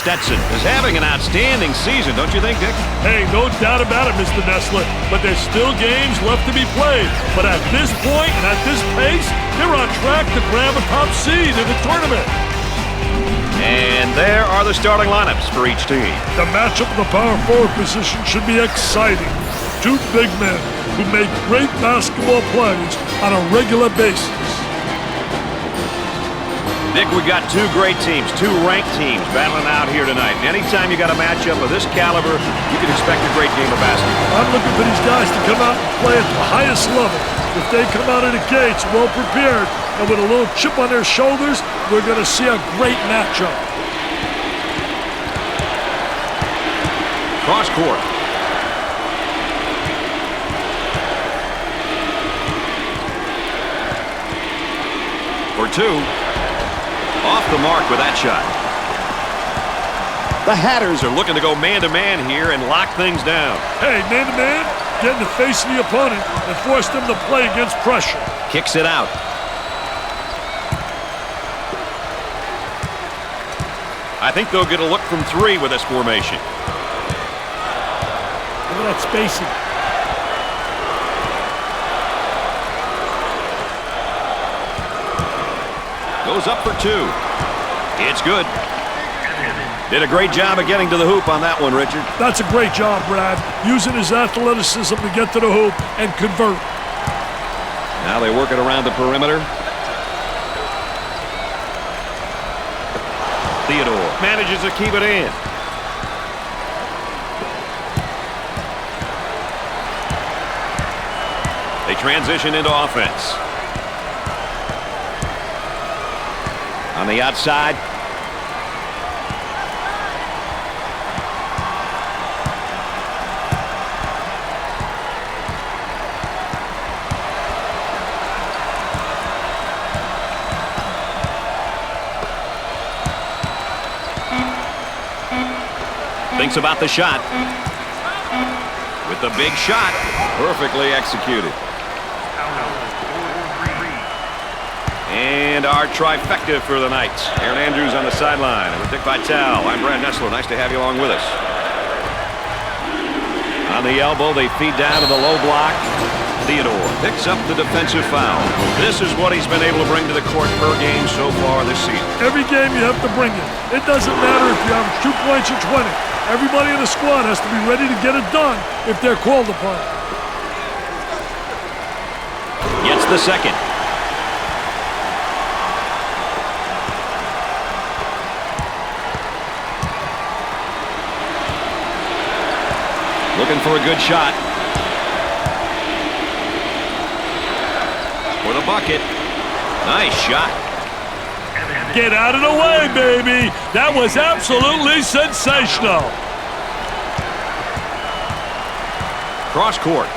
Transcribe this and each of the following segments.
Stetson is having an outstanding season, don't you think, Dick? Hey, no doubt about it, Mr. Nessler. But there's still games left to be played. But at this point and at this pace, they're on track to grab a top seed in the tournament. And there are the starting lineups for each team. The matchup of the power forward position should be exciting. Two big men who make great basketball plays on a regular basis. Dick, we got two great teams, two ranked teams battling out here tonight. Anytime you got a matchup of this caliber, you can expect a great game of basketball. I'm looking for these guys to come out and play at the highest level. If they come out of the gates well prepared and with a little chip on their shoulders, we're going to see a great matchup. Cross court. For two. Off the mark with that shot. The Hatters are looking to go man-to-man here and lock things down. Hey, man-to-man, get in the face of the opponent and force them to play against pressure. Kicks it out. I think they'll get a look from three with this formation. Look at that spacing. Goes up for two. It's good. Did a great job of getting to the hoop on that one, Richard. That's a great job, Brad. Using his athleticism to get to the hoop and convert. Now they work it around the perimeter. Theodore manages to keep it in. They transition into offense. On the outside. Thinks about the shot. With the big shot, perfectly executed. And our trifecta for the night. Aaron Andrews on the sideline. And with Dick Vitale, I'm Brad Nessler. Nice to have you along with us. On the elbow, they feed down to the low block. Theodore picks up the defensive foul. This is what he's been able to bring to the court per game so far this season. Every game you have to bring it. It doesn't matter if you average 2 points or 20. Everybody in the squad has to be ready to get it done if they're called upon. Gets the second. Looking for a good shot. For the bucket. Nice shot. Get out of the way, baby. That was absolutely sensational. Cross court.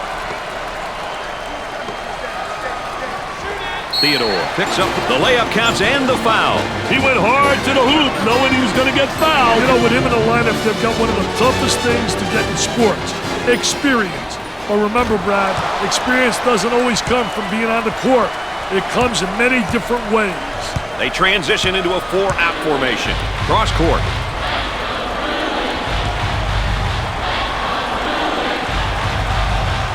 Theodore picks up the layup, counts, and the foul. He went hard to the hoop knowing he was going to get fouled. You know, with him in the lineup, they've got one of the toughest things to get in sports. Experience. But remember, Brad, experience doesn't always come from being on the court. It comes in many different ways. They transition into a 4-out formation. Cross court.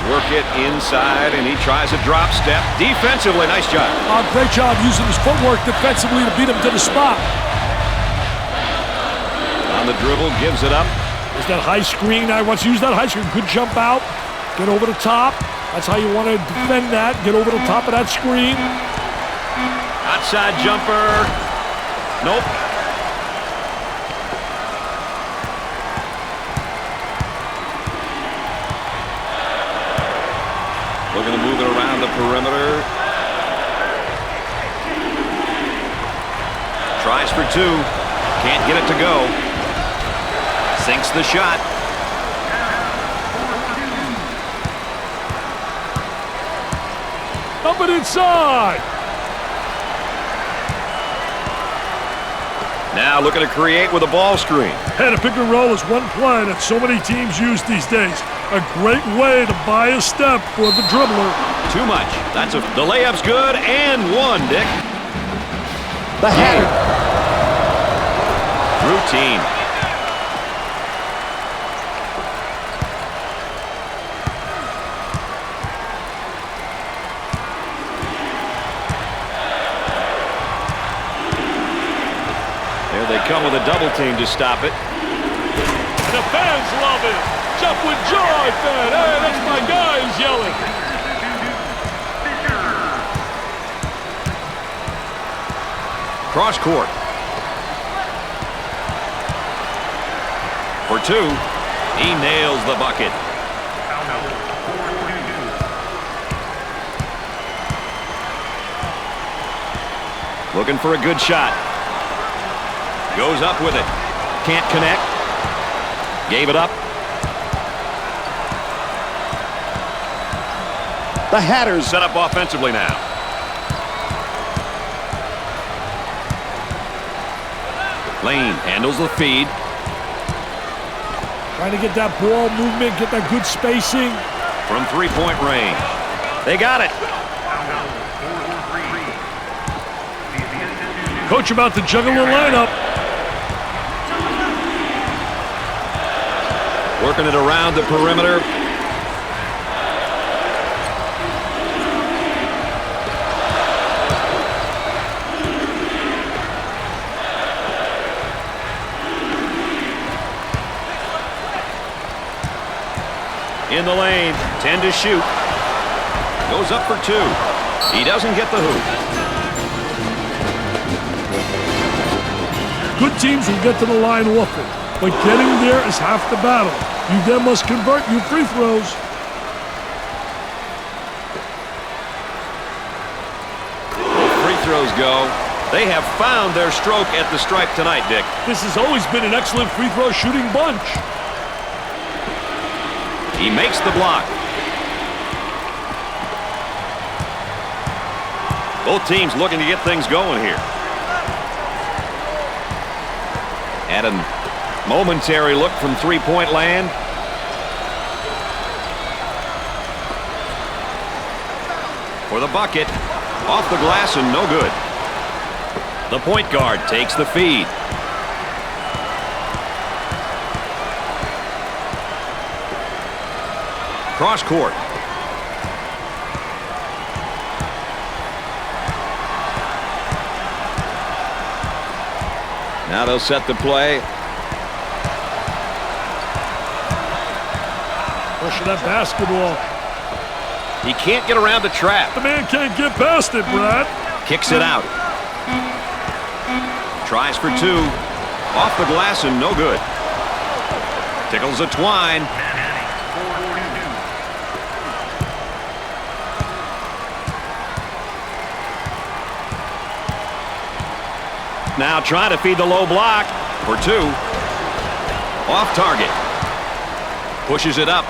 Work it inside, and he tries a drop step. Defensively, nice job. Great job using his footwork defensively to beat him to the spot. On the dribble, gives it up. There's that high screen. I want to use that high screen. Good jump out. Get over the top. That's how you want to defend that. Get over the top of that screen. Outside jumper. Nope. Looking to move it around the perimeter. Tries for two. Can't get it to go. Sinks the shot. Up and inside. Now looking to create with a ball screen. Hey, the pick and roll is one play that so many teams use these days. A great way to buy a step for the dribbler. Too much. The layup's good and one, Dick. The Hatter. Routine. They come with a double team to stop it. And the fans love it. Jump with joy, fan. Hey, that's my guy who's yelling. Cross court. For two. He nails the bucket. Looking for a good shot. Goes up with it. Can't connect. Gave it up. The Hatters set up offensively now. Lane handles the feed. Trying to get that ball movement, get that good spacing. From three-point range. They got it. Coach about to juggle the lineup. Working it around the perimeter. In the lane, 10 to shoot. Goes up for two. He doesn't get the hoop. Good teams will get to the line often, but getting there is half the battle. You then must convert your free throws. Both free throws go. They have found their stroke at the stripe tonight, Dick. This has always been an excellent free throw shooting bunch. He makes the block. Both teams looking to get things going here. Had a momentary look from three-point land. For the bucket. Off the glass and no good. The point guard takes the feed. Cross court. Now they'll set the play. Pushing that basketball. He can't get around the trap. The man can't get past it, Brad. Kicks it out. Tries for two. Off the glass and no good. Tickles a twine. Now trying to feed the low block for two. Off target. Pushes it up.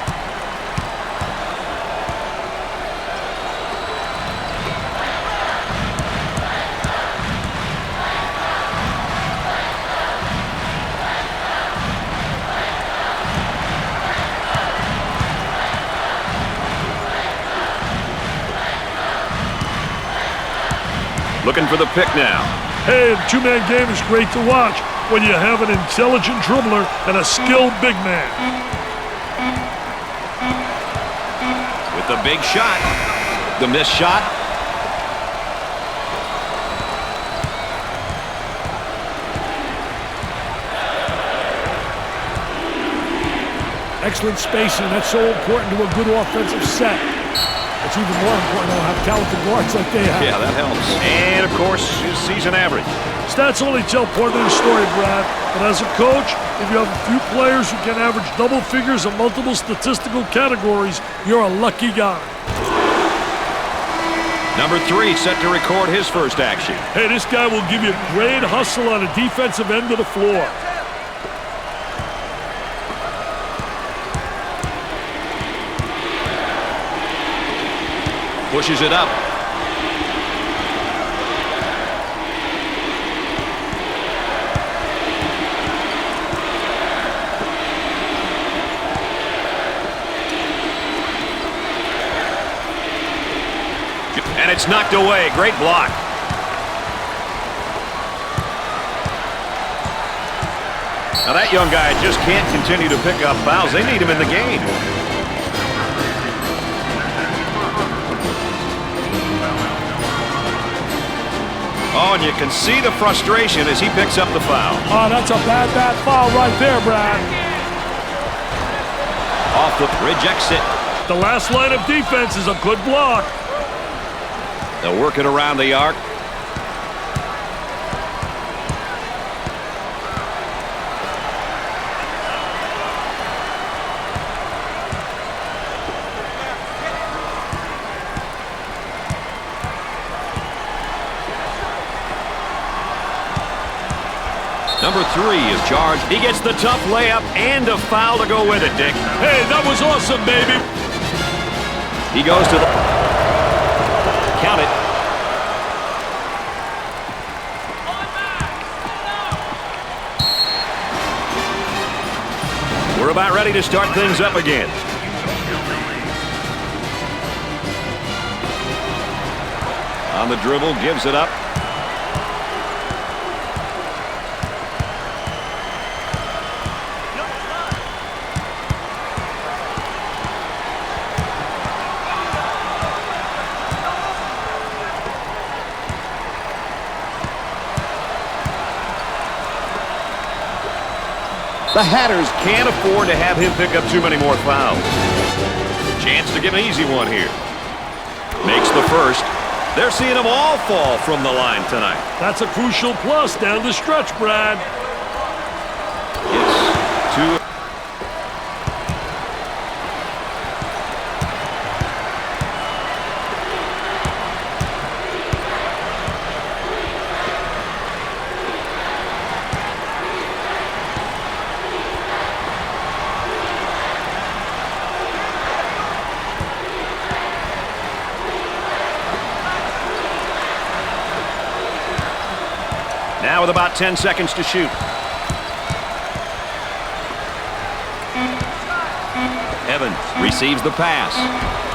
Looking for the pick now. Hey, the two-man game is great to watch when you have an intelligent dribbler and a skilled big man. With the big shot. The missed shot. Excellent spacing. That's so important to a good offensive set. It's even more important to have talented guards like they have. Yeah, that helps. And, of course, his season average. Stats only tell part of the story, Brad. But as a coach, if you have a few players who can average double figures in multiple statistical categories, you're a lucky guy. Number 3 set to record his first action. Hey, this guy will give you great hustle on the defensive end of the floor. Pushes it up. And it's knocked away. Great block. Now that young guy just can't continue to pick up fouls. They need him in the game. Oh, and you can see the frustration as he picks up the foul. Oh, that's a bad foul right there, Brad. Off the rejects it. The last line of defense is a good block. They'll work it around the arc. Number 3 is charged. He gets the tough layup and a foul to go with it, Dick. Hey, that was awesome, baby. He goes to the... Count it. We're about ready to start things up again. On the dribble, gives it up. The Hatters can't afford to have him pick up too many more fouls. Chance to get an easy one here. Makes the first. They're seeing them all fall from the line tonight. That's a crucial plus down the stretch, Brad. It's 2. Now with about 10 seconds to shoot. Evans receives the pass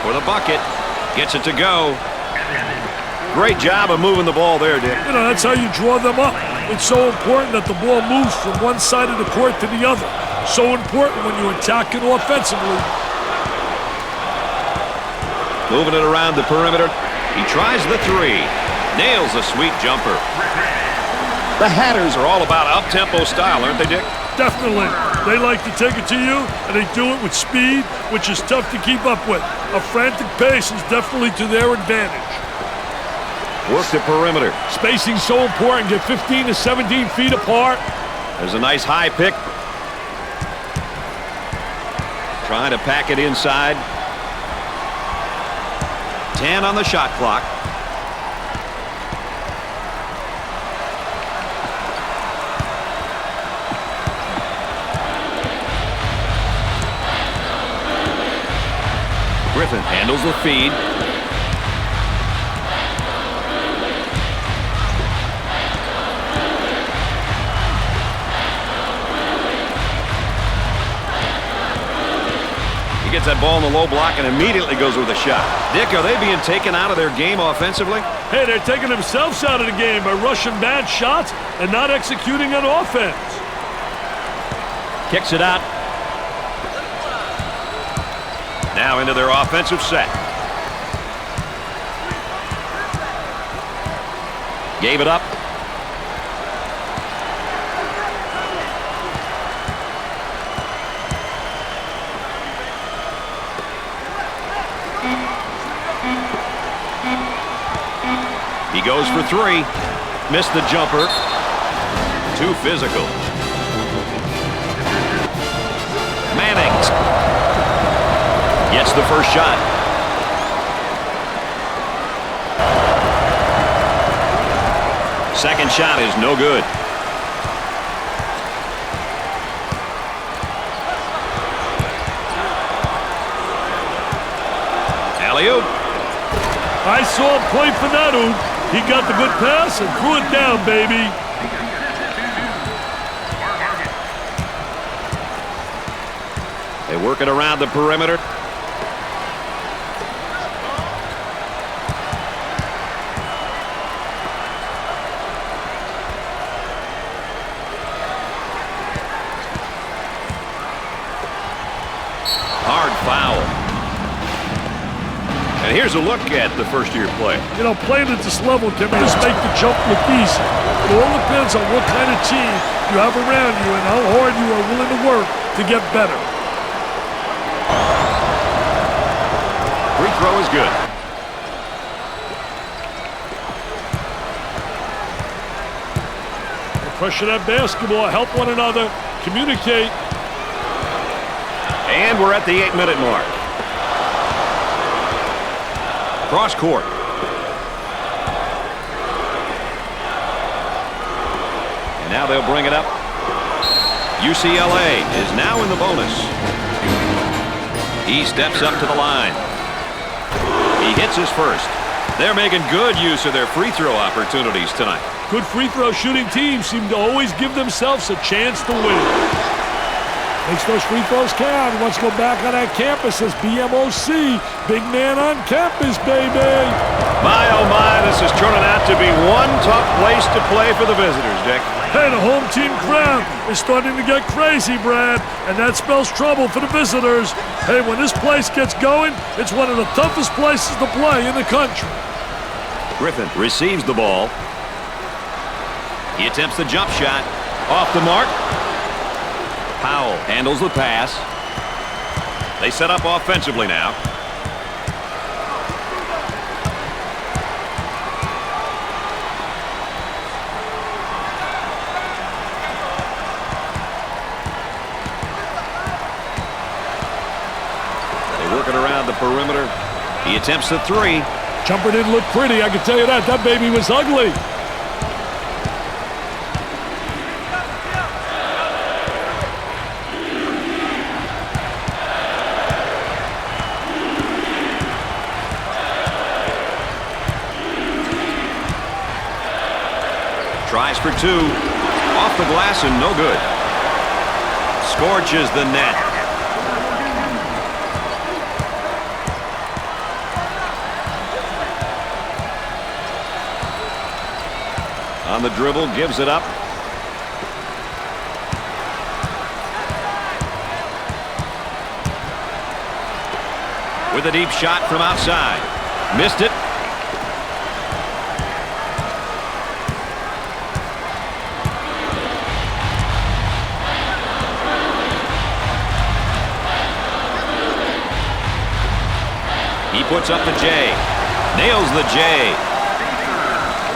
for the bucket. Gets it to go. Great job of moving the ball there, Dick. You know, that's how you draw them up. It's so important that the ball moves from one side of the court to the other. So important when you're attacking offensively. Moving it around the perimeter. He tries the 3. Nails a sweet jumper. The Hatters are all about up-tempo style, aren't they, Dick? Definitely. They like to take it to you, and they do it with speed, which is tough to keep up with. A frantic pace is definitely to their advantage. Work the perimeter. Spacing's so important. Get 15 to 17 feet apart. There's a nice high pick. Trying to pack it inside. 10 on the shot clock. Griffin handles the feed. He gets that ball in the low block and immediately goes with a shot. Dick, are they being taken out of their game offensively? Hey, they're taking themselves out of the game by rushing bad shots and not executing on offense. Kicks it out. Now into their offensive set. Gave it up. He goes for 3. Missed the jumper. Too physical. Manning gets the first shot. Second shot is no good. Alley-oop. I saw him play for that oop. He got the good pass and threw it down, baby. They work it around the perimeter. Hard foul. And here's a look at the first-year player. You know, playing at this level can just make the jump look easy. It all depends on what kind of team you have around you and how hard you are willing to work to get better. Free throw is good. Pressure that basketball, help one another, communicate. And we're at the 8-minute mark. Cross court. And now they'll bring it up. UCLA is now in the bonus. He steps up to the line. He hits his first. They're making good use of their free throw opportunities tonight. Good free throw shooting teams seem to always give themselves a chance to win. Makes those free throws count. He wants to go back on that campus as BMOC. Big man on campus, baby. My, oh my, this is turning out to be one tough place to play for the visitors, Dick. Hey, the home team crowd is starting to get crazy, Brad, and that spells trouble for the visitors. Hey, when this place gets going, it's one of the toughest places to play in the country. Griffin receives the ball. He attempts the jump shot. Off the mark. Powell handles the pass. They set up offensively now. They work it around the perimeter. He attempts the three. Jumper didn't look pretty, I can tell you that. That baby was ugly. Tries for two. Off the glass and no good. Scorches the net. On the dribble, gives it up. With a deep shot from outside. Missed it. He puts up the J. Nails the J.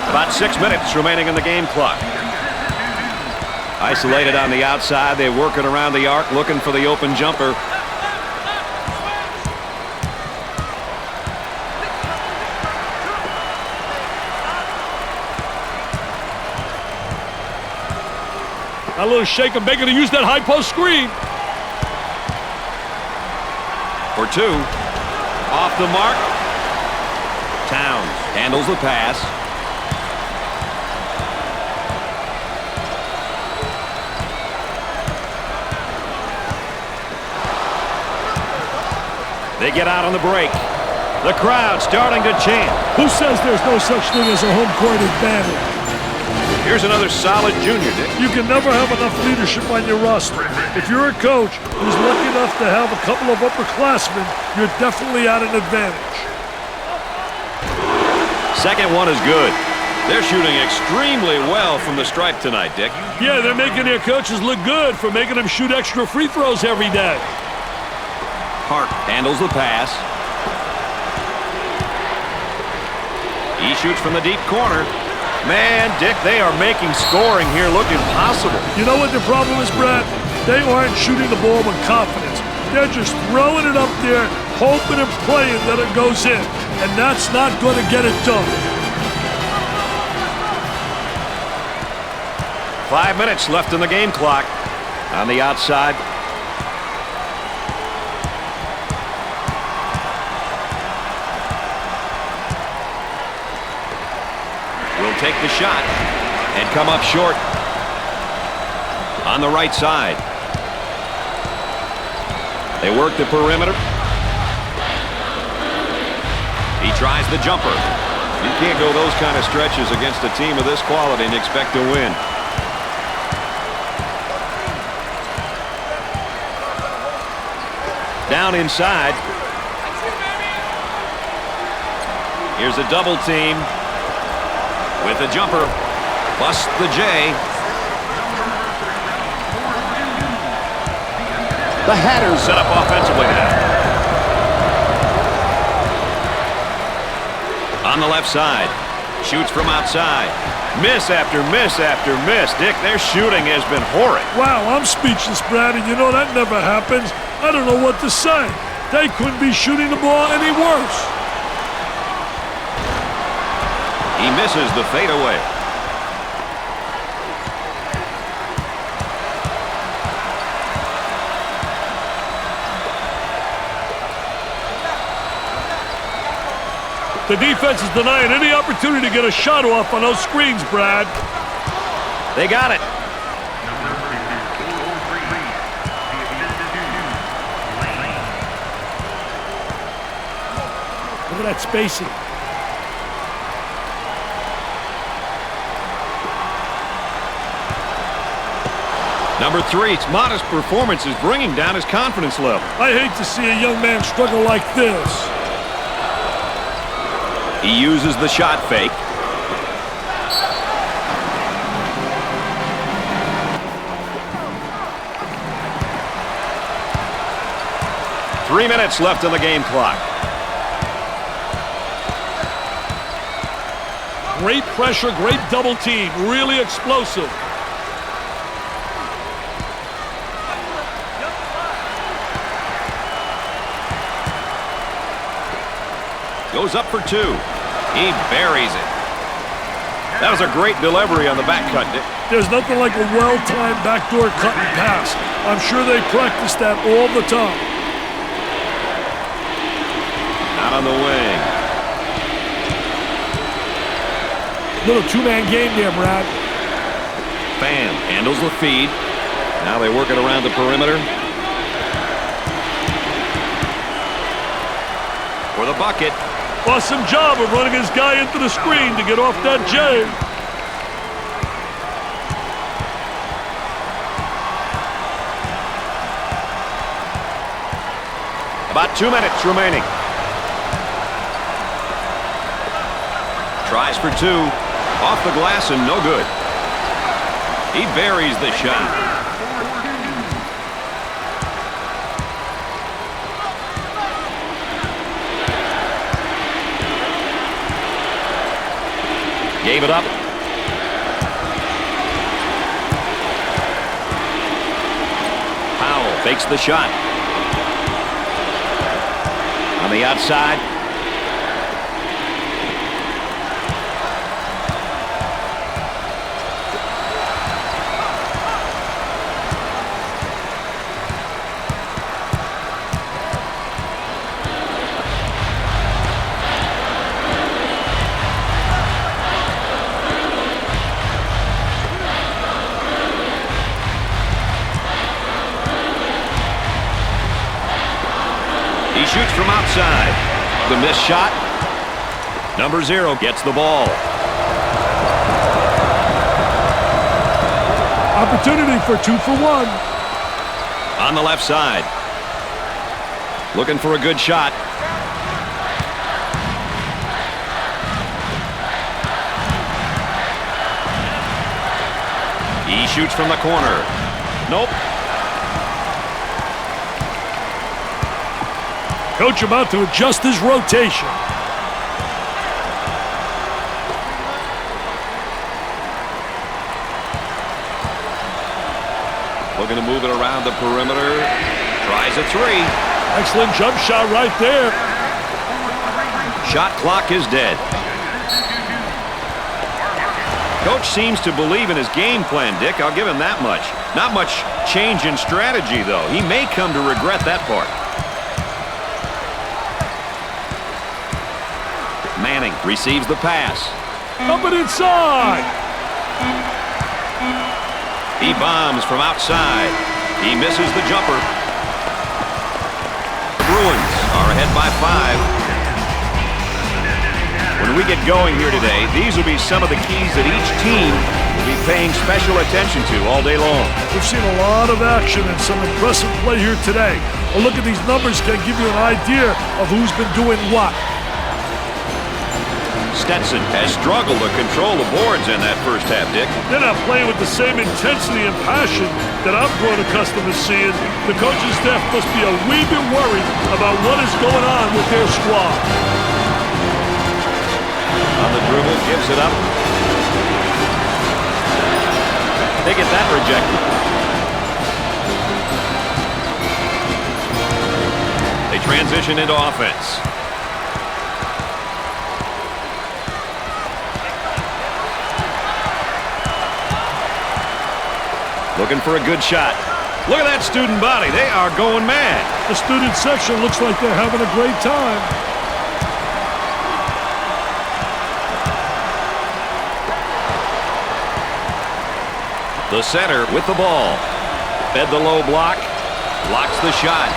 About 6 minutes remaining in the game clock. Isolated on the outside. They're working around the arc, looking for the open jumper. A little shake and bacon to use that high post screen. For two. Off the mark. Towns handles the pass. They get out on the break. The crowd starting to chant. Who says there's no such thing as a home court advantage? Here's another solid junior, Dick. You can never have enough leadership on your roster. If you're a coach who's lucky enough to have a couple of upperclassmen, you're definitely at an advantage. Second one is good. They're shooting extremely well from the stripe tonight, Dick. Yeah, they're making their coaches look good for making them shoot extra free throws every day. Hart handles the pass. He shoots from the deep corner. Man, Dick, they are making scoring here look impossible. You know what the problem is, Brad? They aren't shooting the ball with confidence. They're just throwing it up there, hoping and praying that it goes in. And that's not going to get it done. 5 minutes left in the game clock. On the outside. Will take the shot and come up short. On the right side. They work the perimeter. He tries the jumper. You can't go those kind of stretches against a team of this quality and expect to win. Down inside. Here's a double team with a jumper. Busts the J. The Hatters set up offensively now. On the left side. Shoots from outside. Miss after miss after miss. Dick, their shooting has been horrid. Wow, I'm speechless, Brad, and you know that never happens. I don't know what to say. They couldn't be shooting the ball any worse. He misses the fadeaway. The defense is denying any opportunity to get a shot off on those screens, Brad. They got it. Look at that spacing. Number 3's modest performance is bringing down his confidence level. I hate to see a young man struggle like this. He uses the shot fake. Three minutes left on the game clock. Great pressure, great double team, really explosive. Goes up for 2. He buries it. That was a great delivery on the back cut, Dick. There's nothing like a well-timed backdoor cut and pass. I'm sure they practice that all the time. Out on the wing. Little two-man game there, Brad. Fan handles the feed. Now they work it around the perimeter. For the bucket. Awesome job of running his guy into the screen to get off that J. About 2 minutes remaining. Tries for 2. Off the glass and no good. He buries the shot. Gave it up. Powell fakes the shot. On the outside. He shoots from outside. The missed shot. Number 0 gets the ball. Opportunity for 2 for 1. On the left side. Looking for a good shot. He shoots from the corner. Nope. Coach about to adjust his rotation. Looking to move it around the perimeter. Tries a 3. Excellent jump shot right there. Shot clock is dead. Coach seems to believe in his game plan, Dick. I'll give him that much. Not much change in strategy, though. He may come to regret that part. Manning receives the pass. Up and inside. He bombs from outside. He misses the jumper. The Bruins are ahead by 5. When we get going here today, these will be some of the keys that each team will be paying special attention to all day long. We've seen a lot of action and some impressive play here today. A look at these numbers can give you an idea of who's been doing what. Stetson has struggled to control the boards in that first half, Dick. They're not playing with the same intensity and passion that I've grown accustomed to seeing. The coaching staff must be a wee bit worried about what is going on with their squad. On the dribble, gives it up. They get that rejected. They transition into offense. Looking for a good shot. Look at that student body. They are going mad. The student section looks like they're having a great time. The center with the ball. Fed the low block. Blocks the shot.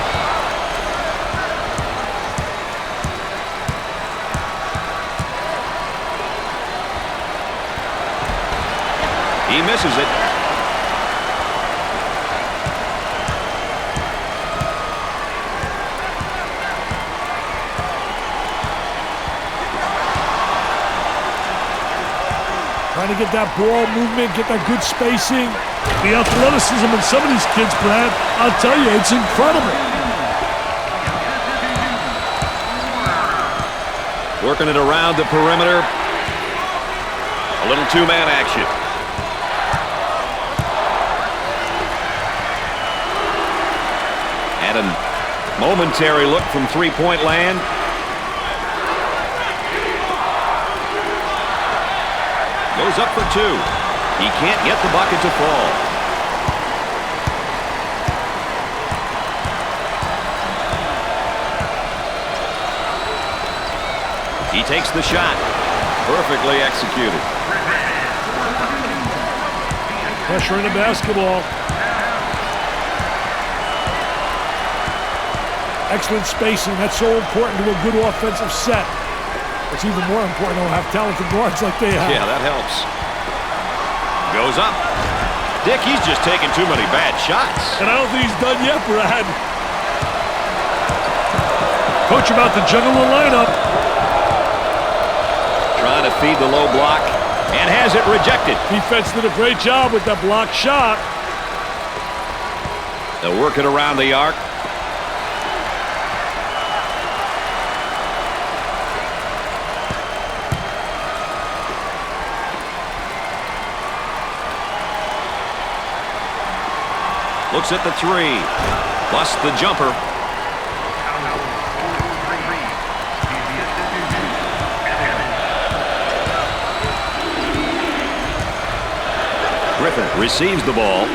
He misses it. Trying to get that ball movement, get that good spacing. The athleticism in some of these kids, Brad, I'll tell you, it's incredible. Working it around the perimeter. A little two-man action. And a momentary look from three-point land. Goes up for two. He can't get the bucket to fall. He takes the shot. Perfectly executed. Pressure in the basketball. Excellent spacing. That's so important to a good offensive set. It's even more important to have talented guards like they have. Yeah, that helps. Goes up. Dick, he's just taking too many bad shots. And I don't think he's done yet, Brad. Coach about the general lineup. Trying to feed the low block and has it rejected. Defense did a great job with that block shot. They'll work it around the arc. Looks at the three. Busts the jumper. Griffin receives the ball.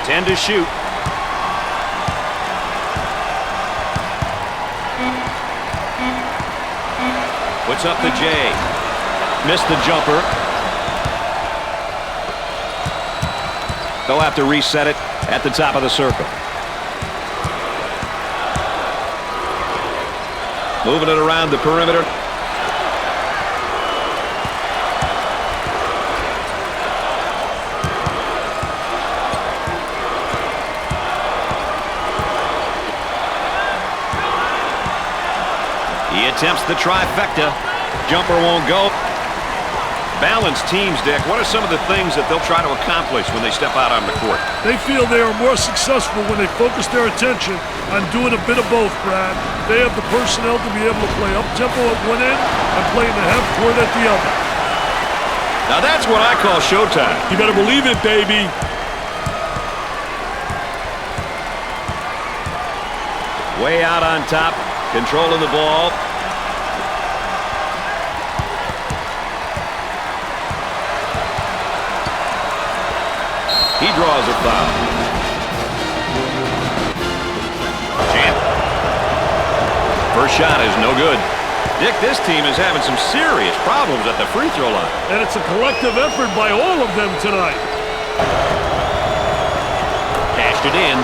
Ten to shoot. Puts up the J. Missed the jumper. They'll have to reset it at the top of the circle. Moving it around the perimeter. He attempts the trifecta. Jumper won't go. Balanced teams, Dick. What are some of the things that they'll try to accomplish when they step out on the court? They feel they are more successful when they focus their attention on doing a bit of both, Brad. They have the personnel to be able to play up-tempo at one end and play in the half court at the other. Now that's what I call showtime. You better believe it, baby. Way out on top, controlling the ball. He draws a foul. Champ. First shot is no good. Dick, this team is having some serious problems at the free throw line. And it's a collective effort by all of them tonight. Cashed it in.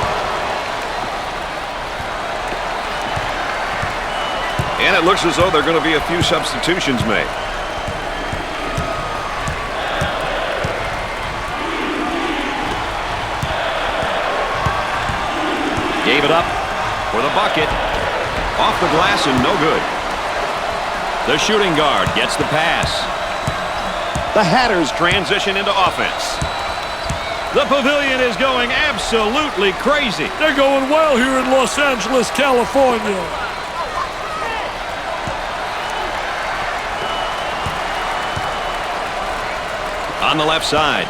And it looks as though there are going to be a few substitutions made. Gave it up for the bucket. Off the glass and no good. The shooting guard gets the pass. The Hatters transition into offense. The pavilion is going absolutely crazy. They're going well here in Los Angeles, California. On the left side,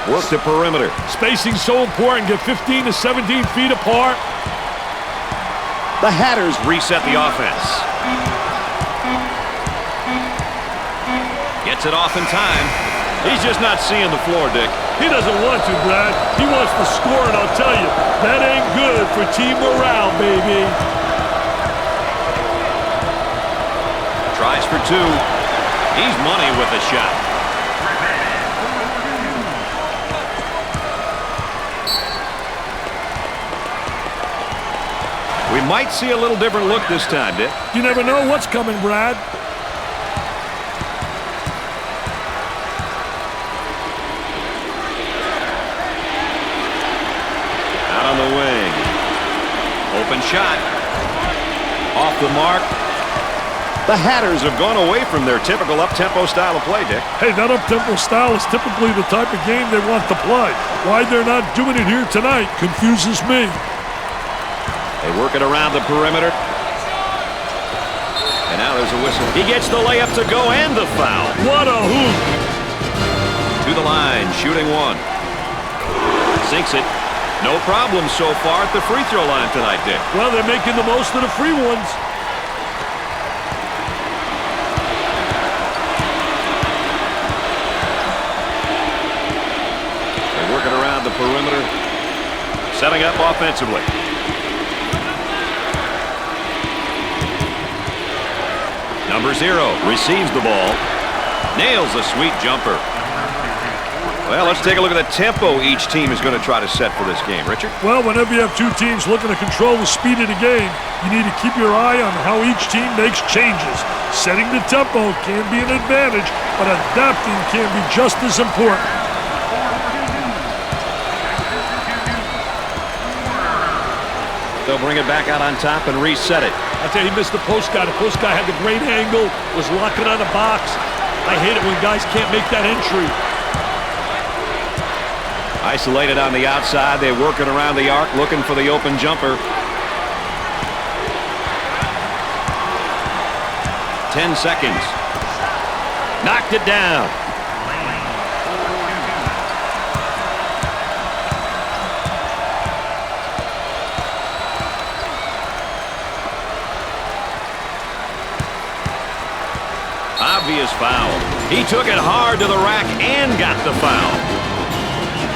work the perimeter. Spacing's so important. Get 15 to 17 feet apart. The Hatters reset the offense. Gets it off in time. He's just not seeing the floor, Dick. He doesn't want to, Brad. He wants to score, and I'll tell you, that ain't good for team morale, baby. Tries for two. He's money with the shot. We might see a little different look this time, Dick. You never know what's coming, Brad. Out on the wing. Open shot. Off the mark. The Hatters have gone away from their typical up-tempo style of play, Dick. Hey, that up-tempo style is typically the type of game they want to play. Why they're not doing it here tonight confuses me. They work it around the perimeter. And now there's a whistle. He gets the layup to go and the foul. What a hoop. To the line, shooting one. Sinks it. No problem so far at the free throw line tonight, Dick. Well, they're making the most of the free ones. They're working around the perimeter. Setting up offensively. Number 0 receives the ball. Nails a sweet jumper. Well, let's take a look at the tempo each team is going to try to set for this game. Richard? Well, whenever you have two teams looking to control the speed of the game, you need to keep your eye on how each team makes changes. Setting the tempo can be an advantage, but adapting can be just as important. They'll bring it back out on top and reset it. I tell you, he missed the post guy. The post guy had the great angle, was locking on the box. I hate it when guys can't make that entry. Isolated on the outside. They're working around the arc, looking for the open jumper. 10 seconds. Knocked it down. Obvious foul. He took it hard to the rack and got the foul.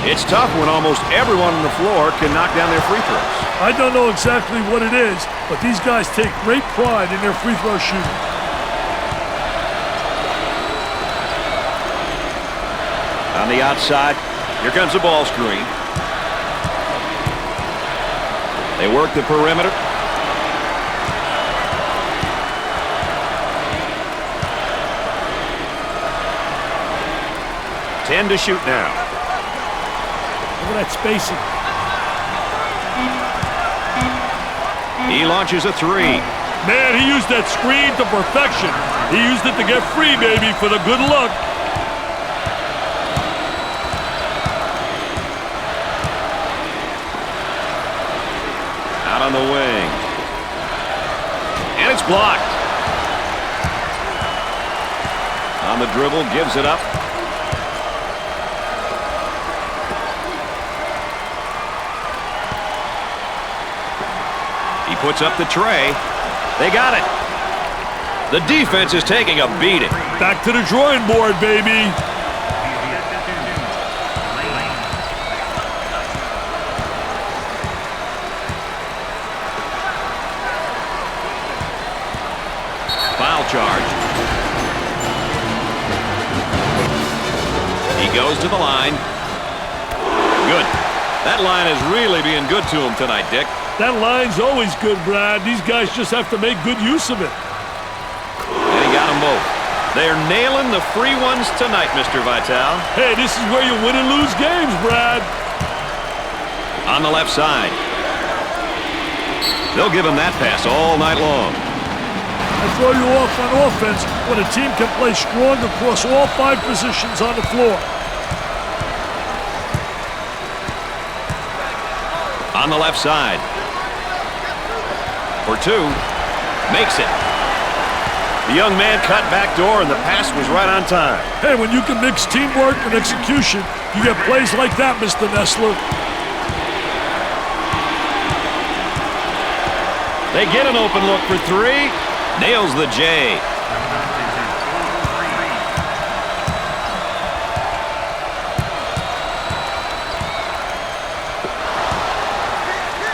It's tough when almost everyone on the floor can knock down their free throws. I don't know exactly what it is, but these guys take great pride in their free throw shooting. On the outside, here comes the ball screen. They work the perimeter. Ten to shoot now. Look at that spacing. He launches a three. Man, he used that screen to perfection. He used it to get free, baby, for the good luck. Out on the wing. And it's blocked. On the dribble, gives it up. He puts up the tray. They got it. The defense is taking a beating. Back to the drawing board, baby. Foul charge. He goes to the line. Good. That line is really being good to him tonight, Dick. That line's always good, Brad. These guys just have to make good use of it. And he got them both. They're nailing the free ones tonight, Mr. Vitale. Hey, this is where you win and lose games, Brad. On the left side. They'll give him that pass all night long. I throw you off on offense when a team can play strong across all 5 positions on the floor. On the left side. For 2. Makes it. The young man cut back door, and the pass was right on time. Hey, when you can mix teamwork and execution, you get plays like that, Mr. Nessler. They get an open look for 3. Nails the J.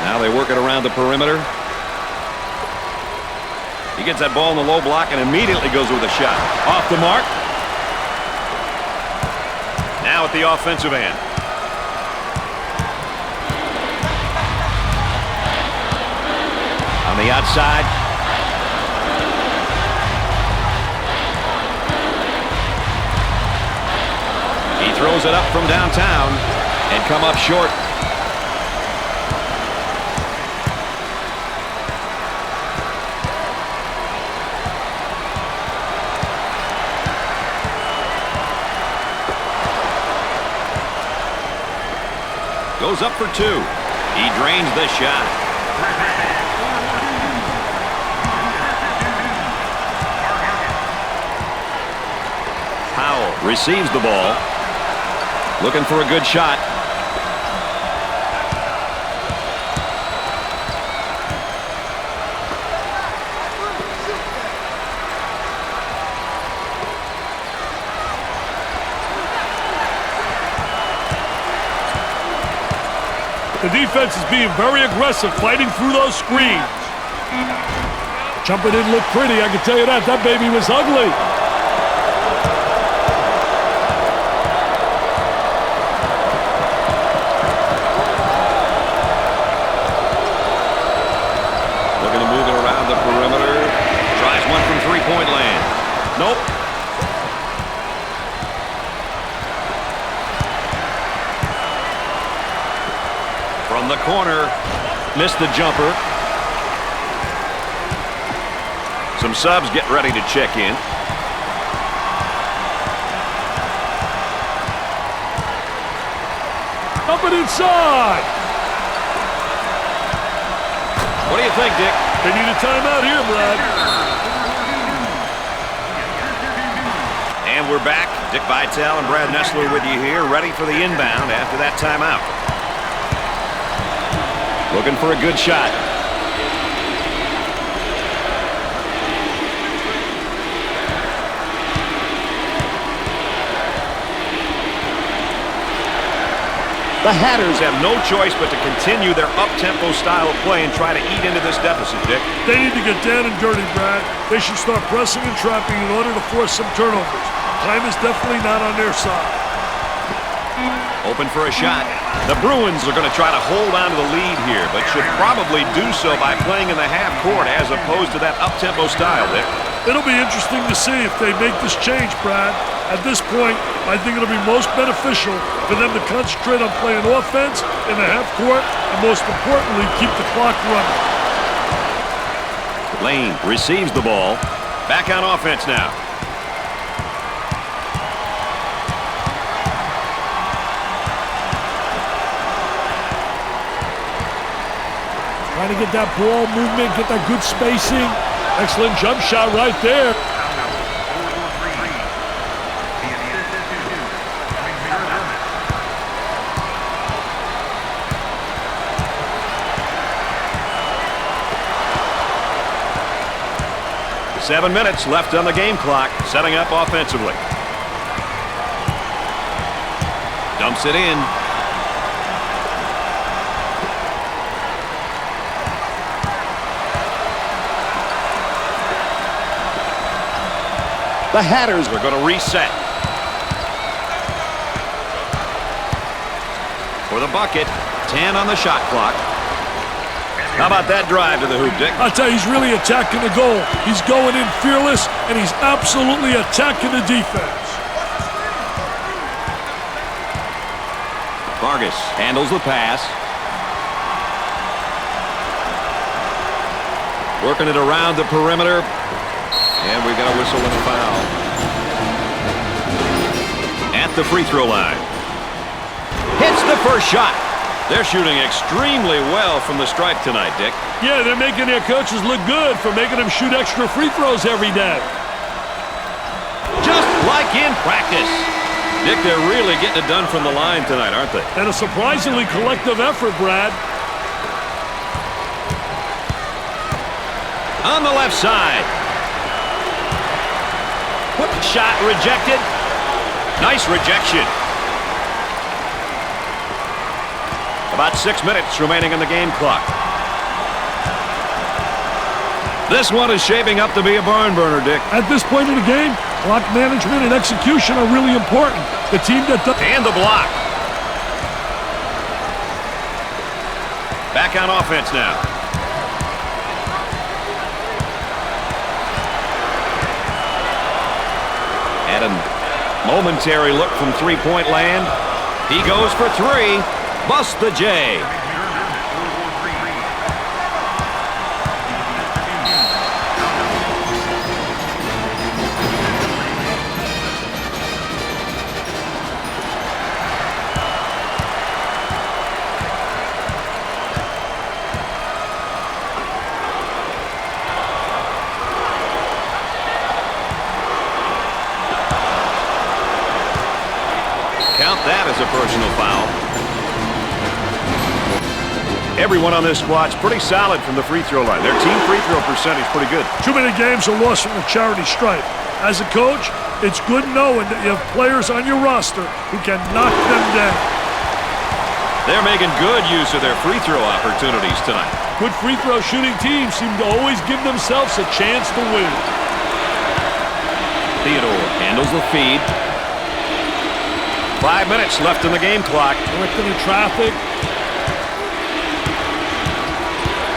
Now they work it around the perimeter. He gets that ball in the low block and immediately goes with a shot. Off the mark. Now at the offensive end. On the outside. He throws it up from downtown and come up short. Goes up for 2. He drains the shot. Powell receives the ball. Looking for a good shot. The defense is being very aggressive, fighting through those screens. Jumper didn't look pretty, I can tell you that. That baby was ugly. Looking to move it around the perimeter. Tries one from three-point land. Nope. From the corner, missed the jumper. Some subs get ready to check in. Up and inside. What do you think, Dick? They need a timeout here, Brad. And we're back. Dick Vitale and Brad Nessler with you here, ready for the inbound after that timeout. Looking for a good shot. The Hatters have no choice but to continue their up-tempo style of play and try to eat into this deficit, Dick. They need to get down and dirty, Brad. They should start pressing and trapping in order to force some turnovers. Time is definitely not on their side. Open for a shot. The Bruins are going to try to hold on to the lead here, but should probably do so by playing in the half court as opposed to that up-tempo style, Dick. It'll be interesting to see if they make this change, Brad. At this point, I think it'll be most beneficial for them to concentrate on playing offense in the half court and, most importantly, keep the clock running. Lane receives the ball. Back on offense now. Trying to get that ball movement, get that good spacing. Excellent jump shot right there. Seven minutes left on the game clock, setting up offensively. Dumps it in. The Hatters are going to reset. For the bucket, 10 on the shot clock. How about that drive to the hoop, Dick? I'll tell you, he's really attacking the goal. He's going in fearless, and he's absolutely attacking the defense. Vargas handles the pass. Working it around the perimeter. And we got a whistle and a foul. At the free throw line. Hits the first shot. They're shooting extremely well from the stripe tonight, Dick. Yeah, they're making their coaches look good for making them shoot extra free throws every day. Just like in practice. Dick, they're really getting it done from the line tonight, aren't they? And a surprisingly collective effort, Brad. On the left side. Shot rejected. Nice rejection. About 6 minutes remaining on the game clock. This one is shaping up to be a barn burner, Dick. At this point in the game, clock management and execution are really important. The team that does... And the block. Back on offense now. And a momentary look from three-point land. He goes for three. Busts the J. Count that as a personal foul. Everyone on this squad's pretty solid from the free throw line. Their team free throw percentage is pretty good. Too many games are lost from the charity stripe. As a coach, it's good knowing that you have players on your roster who can knock them down. They're making good use of their free throw opportunities tonight. Good free throw shooting teams seem to always give themselves a chance to win. Theodore handles the feed. 5 minutes left in the game clock. Directing the traffic.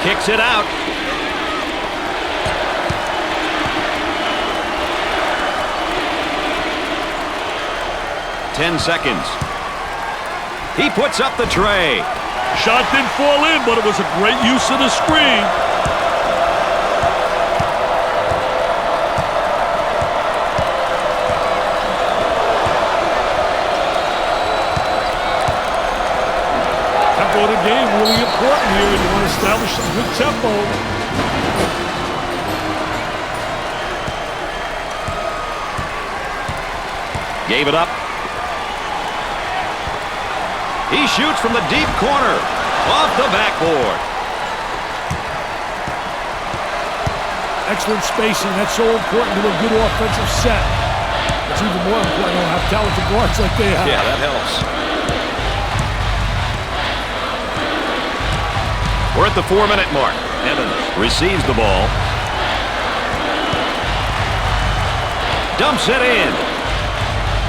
Kicks it out. Ten seconds. He puts up the tray. Shot didn't fall in, but it was a great use of the screen. Tempo of the game really important here. You want to establish some good tempo. Gave it up. He shoots from the deep corner. Off the backboard. Excellent spacing. That's so important to a good offensive set. It's even more important to have talented guards like they have. Yeah, that helps. We're at the 4-minute mark. Evans receives the ball. Dumps it in.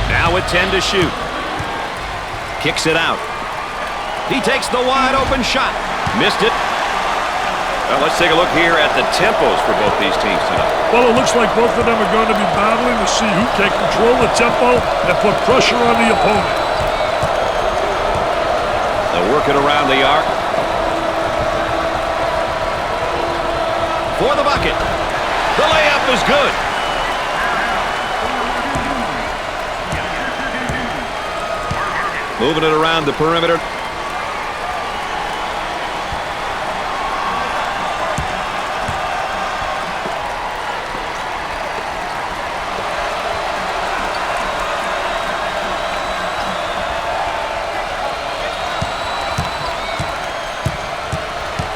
Now with 10 to shoot. Kicks it out. He takes the wide open shot. Missed it. Well, let's take a look here at the tempos for both these teams tonight. Well, it looks like both of them are going to be battling to see who can control the tempo and put pressure on the opponent. They'll work it around the arc. For the bucket. The layup is good. Moving it around the perimeter.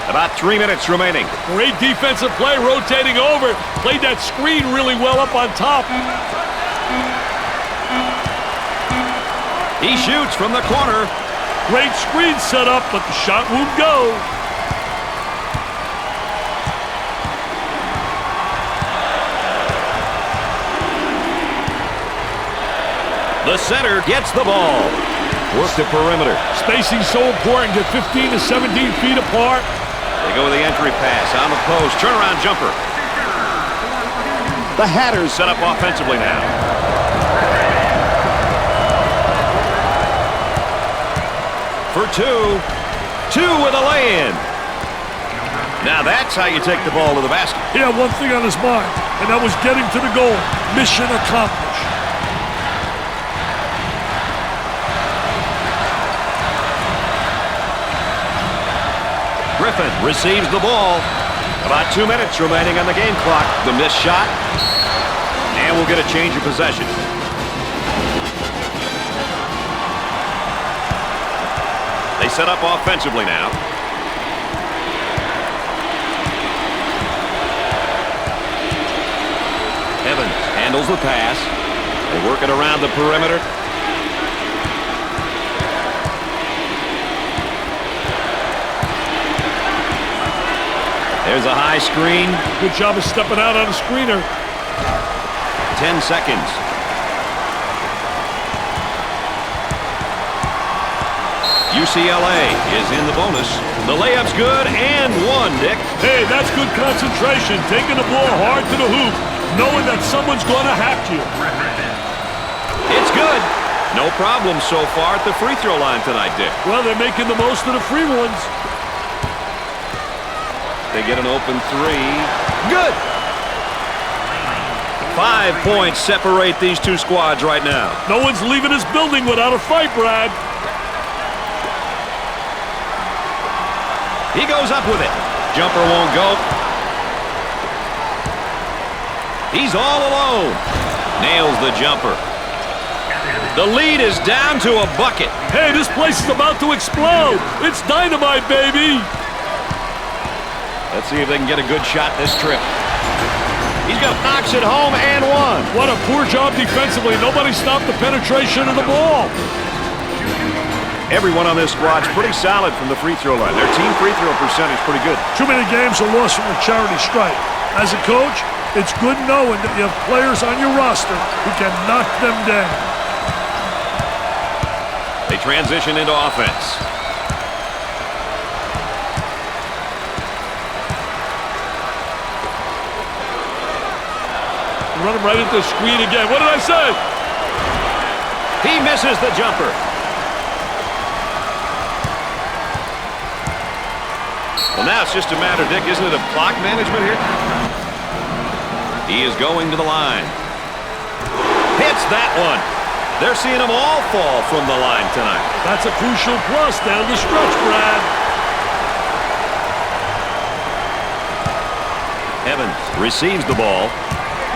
About 3 minutes remaining. Great defensive play, rotating over. Played that screen really well up on top. He shoots from the corner. Great screen set up, but the shot won't go. The center gets the ball. Work the perimeter. Spacing so important. Get 15 to 17 feet apart. They go with the entry pass on the post. Turnaround jumper. The Hatters set up offensively now. For two. Two with a lay-in. Now that's how you take the ball to the basket. He had one thing on his mind, and that was getting to the goal. Mission accomplished. Griffin receives the ball. About 2 minutes remaining on the game clock. The missed shot. And we'll get a change of possession. They set up offensively now. Evans handles the pass. They work it around the perimeter. There's a high screen. Good job of stepping out on a screener. 10 seconds. UCLA is in the bonus. The layup's good and one, Dick. Hey, that's good concentration. Taking the ball hard to the hoop, knowing that someone's going to hack you. It's good. No problem so far at the free throw line tonight, Dick. Well, they're making the most of the free ones. They get an open three. Good. 5 points separate these two squads right now. No one's leaving this building without a fight, Brad. He goes up with it. Jumper won't go. He's all alone. Nails the jumper. The lead is down to a bucket. Hey, this place is about to explode. It's dynamite, baby. Let's see if they can get a good shot this trip. He's got knocks it home and one. What a poor job defensively. Nobody stopped the penetration of the ball. Everyone on this squad's pretty solid from the free throw line. Their team free throw percentage is pretty good. Too many games are lost from the charity stripe. As a coach, it's good knowing that you have players on your roster who can knock them down. They transition into offense. Run him right into the screen again. What did I say? He misses the jumper. Well, now it's just a matter, Dick, isn't it, of clock management here? He is going to the line. Hits that one. They're seeing them all fall from the line tonight. That's a crucial plus down the stretch, Brad. Evans receives the ball.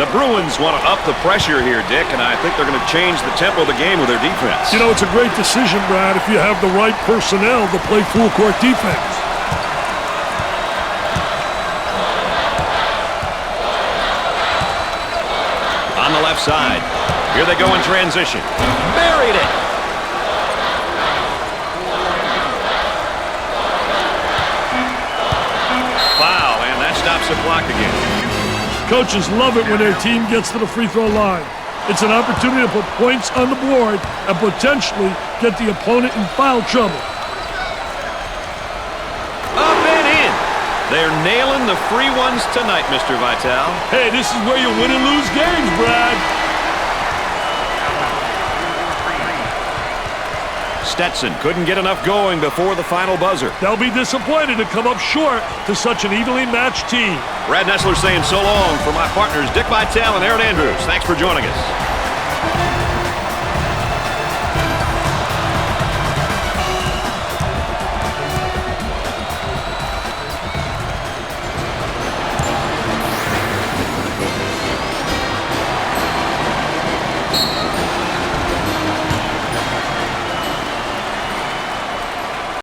The Bruins want to up the pressure here, Dick, and I think they're going to change the tempo of the game with their defense. You know, it's a great decision, Brad, if you have the right personnel to play full-court defense. On the left side. Here they go in transition. Buried it. Foul, and that stops the clock again. Coaches love it when their team gets to the free throw line. It's an opportunity to put points on the board and potentially get the opponent in foul trouble. Up and in. They're nailing the free ones tonight, Mr. Vitale. Hey, this is where you win and lose games, Brad. Stetson couldn't get enough going before the final buzzer. They'll be disappointed to come up short to such an evenly matched team. Brad Nessler saying so long for my partners Dick Vitale and Aaron Andrews. Thanks for joining us.